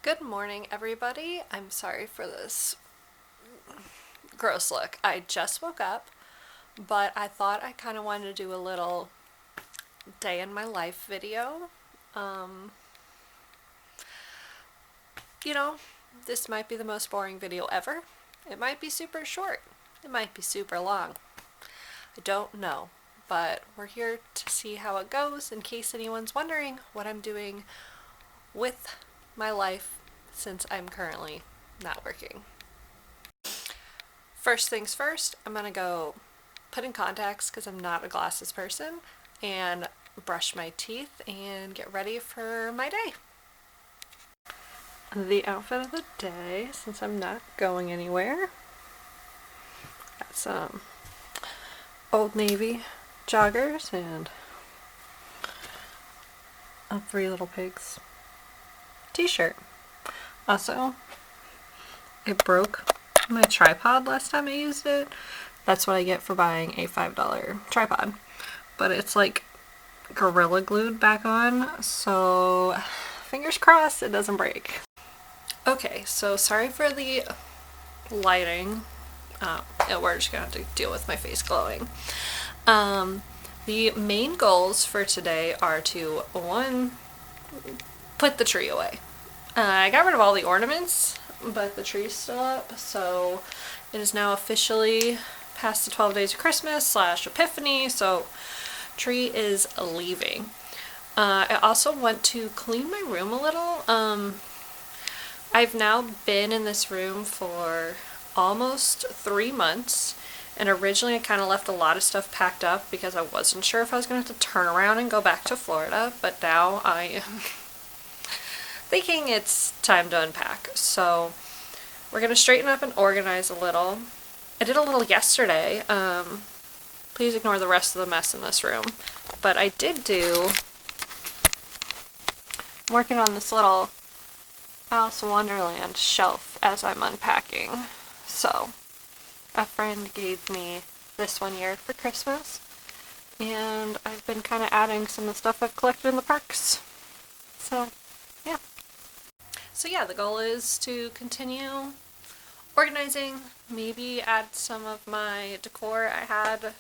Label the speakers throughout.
Speaker 1: Good morning, everybody. I'm sorry for this gross look. I just woke up, but I thought I kind of wanted to do a little day in my life video. Um, you know, this might be the most boring video ever. It might be super short. It might be super long. I don't know, but we're here to see how it goes in case anyone's wondering what I'm doing with my life since I'm currently not working. First things first, I'm gonna go put in contacts because I'm not a glasses person and brush my teeth and get ready for my day. The outfit of the day, since I'm not going anywhere, got some Old Navy joggers and a Three Little Pigs t-shirt. Also, it broke my tripod last time I used it. That's what I get for buying a $5 tripod. But it's like Gorilla Glued back on, so fingers crossed it doesn't break. Okay, so sorry for the lighting. We're just gonna have to deal with my face glowing. The main goals for today are to, one, put the tree away. I got rid of all the ornaments, but the tree's still up, so it is now officially past the 12 days of Christmas / Epiphany, so tree is leaving. I also want to clean my room a little. I've now been in this room for almost 3 months, and originally I kind of left a lot of stuff packed up because I wasn't sure if I was going to have to turn around and go back to Florida, but now I am thinking it's time to unpack. So we're going to straighten up and organize a little. I did a little yesterday. Please ignore the rest of the mess in this room. But I did do, I'm working on this little Alice in Wonderland shelf as I'm unpacking. So a friend gave me this one year for Christmas, and I've been kind of adding some of the stuff I've collected in the parks. So yeah, the goal is to continue organizing, maybe add some of my decor I had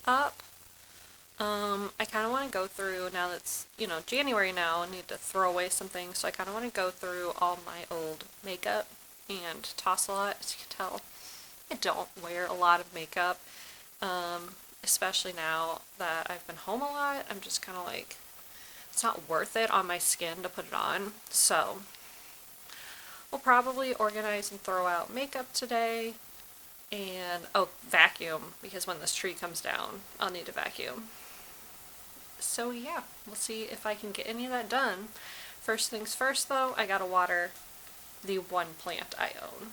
Speaker 1: up. I kind of want to go through, now that's, January now, I need to throw away some things, so I kind of want to go through all my old makeup and toss a lot. As you can tell, I don't wear a lot of makeup, especially now that I've been home a lot. I'm just kind of like, it's not worth it on my skin to put it on, so we'll probably organize and throw out makeup today, and vacuum, because when this tree comes down I'll need to vacuum. So yeah, we'll see if I can get any of that done. First things first though, I gotta water the one plant I own.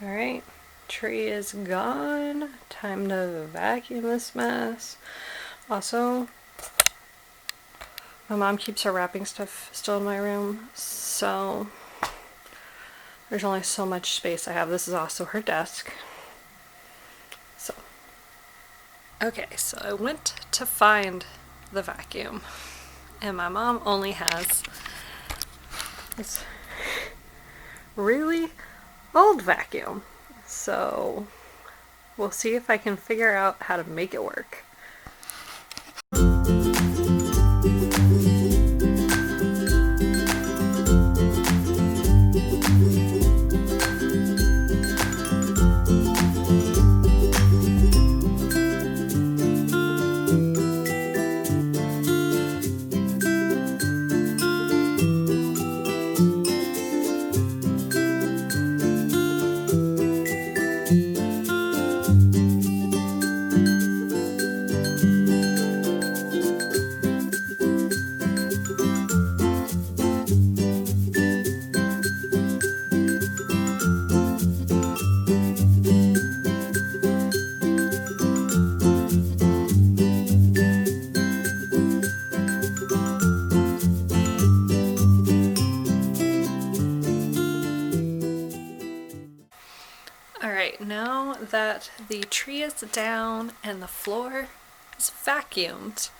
Speaker 1: Alright, tree is gone. Time to vacuum this mess. Also, my mom keeps her wrapping stuff still in my room, so there's only so much space I have. This is also her desk. So, okay, so I went to find the vacuum, and my mom only has this really old vacuum. So we'll see if I can figure out how to make it work. Alright, now that the tree is down and the floor is vacuumed,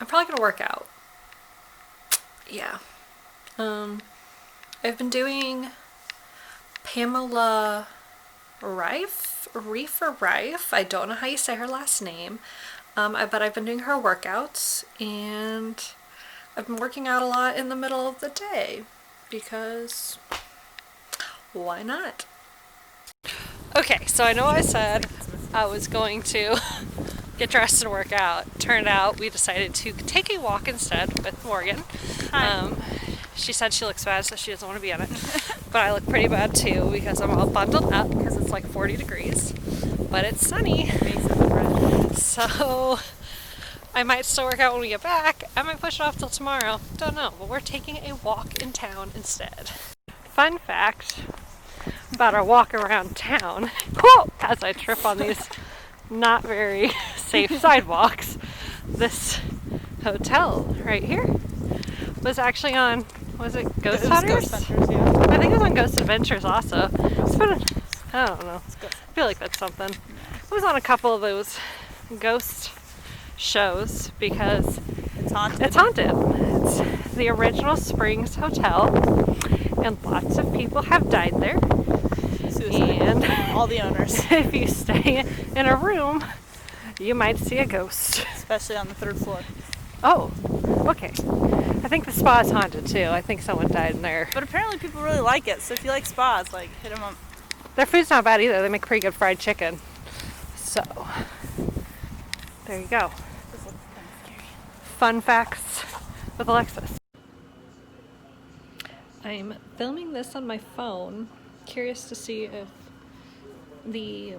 Speaker 1: I'm probably gonna work out. Yeah. I've been doing Pamela Reif or Reif. I don't know how you say her last name. But I've been doing her workouts, and I've been working out a lot in the middle of the day because why not? Okay, so I know I said I was going to get dressed and work out. Turned out we decided to take a walk instead with Morgan. She said she looks bad, so she doesn't want to be in it. But I look pretty bad too because I'm all bundled up because it's like 40 degrees. But it's sunny. So I might still work out when we get back. I might push it off till tomorrow. Don't know. But we're taking a walk in town instead. Fun fact about our walk around town, as I trip on these not very safe sidewalks, this hotel right here was actually on, was it Ghost Hunters?
Speaker 2: Ghost Hunters, yeah.
Speaker 1: I think it was on Ghost Adventures also. It's been, I don't know. I feel like that's something. It was on a couple of those ghost shows because
Speaker 2: It's haunted.
Speaker 1: it's haunted. It's the original Springs Hotel, and lots of people have died there.
Speaker 2: Suicide.
Speaker 1: And
Speaker 2: All the owners.
Speaker 1: if you stay in a room, you might see a ghost.
Speaker 2: Especially on the 3rd floor.
Speaker 1: Oh, okay. I think the spa is haunted too. I think someone died in there.
Speaker 2: But apparently people really like it, so if you like spas, like, hit them up.
Speaker 1: Their food's not bad either. They make pretty good fried chicken. So, there you go.
Speaker 2: This looks kind of scary.
Speaker 1: Fun facts with Alexis. I'm filming this on my phone. Curious to see if the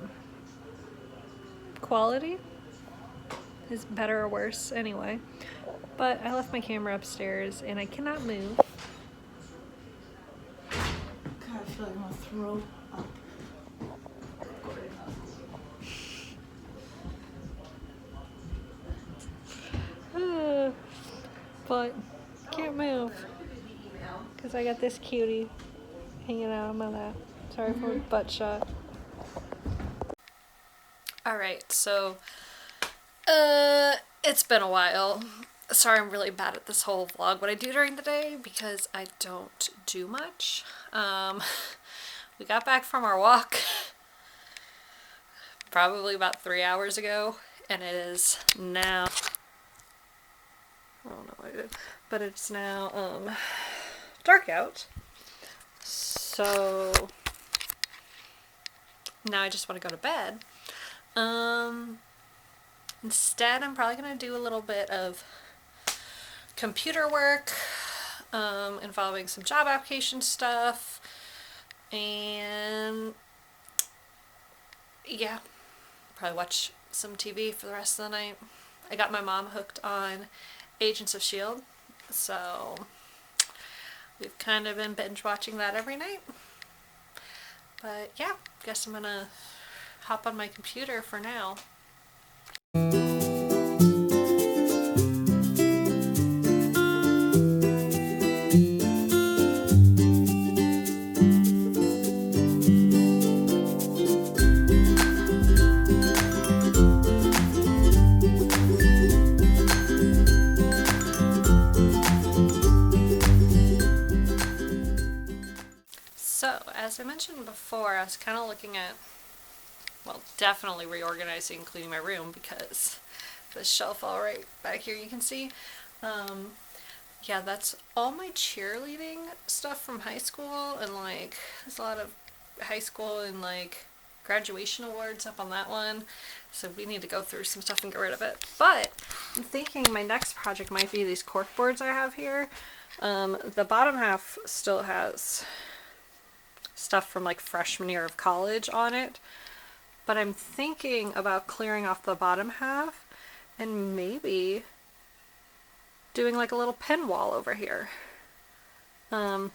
Speaker 1: quality is better or worse anyway. But I left my camera upstairs and I cannot move.
Speaker 2: God, I feel like I'm gonna throw up.
Speaker 1: But can't move because I got this cutie hanging out on my lap. Sorry for the butt shot. Alright, so it's been a while. Sorry, I'm really bad at this whole vlog what I do during the day because I don't do much. We got back from our walk probably about 3 hours ago, and it is now, I don't know what I did, but it's now dark out. So now I just want to go to bed. Instead, I'm probably going to do a little bit of computer work involving some job application stuff, and yeah, probably watch some TV for the rest of the night. I got my mom hooked on Agents of S.H.I.E.L.D., so we've kind of been binge watching that every night. But yeah, guess I'm gonna hop on my computer for now. So, as I mentioned before, I was kind of looking at, well, definitely reorganizing, including my room, because the shelf all right back here you can see. Yeah, that's all my cheerleading stuff from high school, and like, there's a lot of high school and like graduation awards up on that one, so we need to go through some stuff and get rid of it. But I'm thinking my next project might be these cork boards I have here. The bottom half still has stuff from like freshman year of college on it, but I'm thinking about clearing off the bottom half and maybe doing like a little pin wall over here. I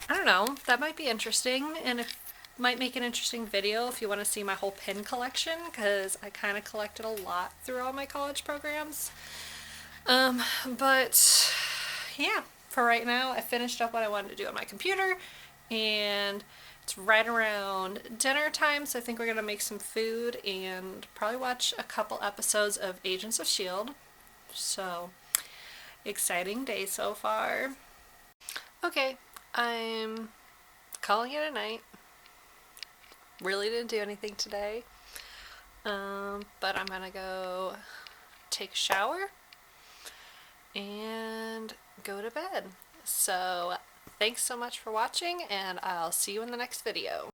Speaker 1: don't know, that might be interesting, and it might make an interesting video if you want to see my whole pin collection, because I kind of collected a lot through all my college programs. But yeah, for right now, I finished up what I wanted to do on my computer, and It's right around dinner time, so I think we're gonna make some food and probably watch a couple episodes of Agents of S.H.I.E.L.D. So, exciting day so far. Okay, I'm calling it a night. Really didn't do anything today. But I'm gonna go take a shower and go to bed. So, thanks so much for watching, and I'll see you in the next video.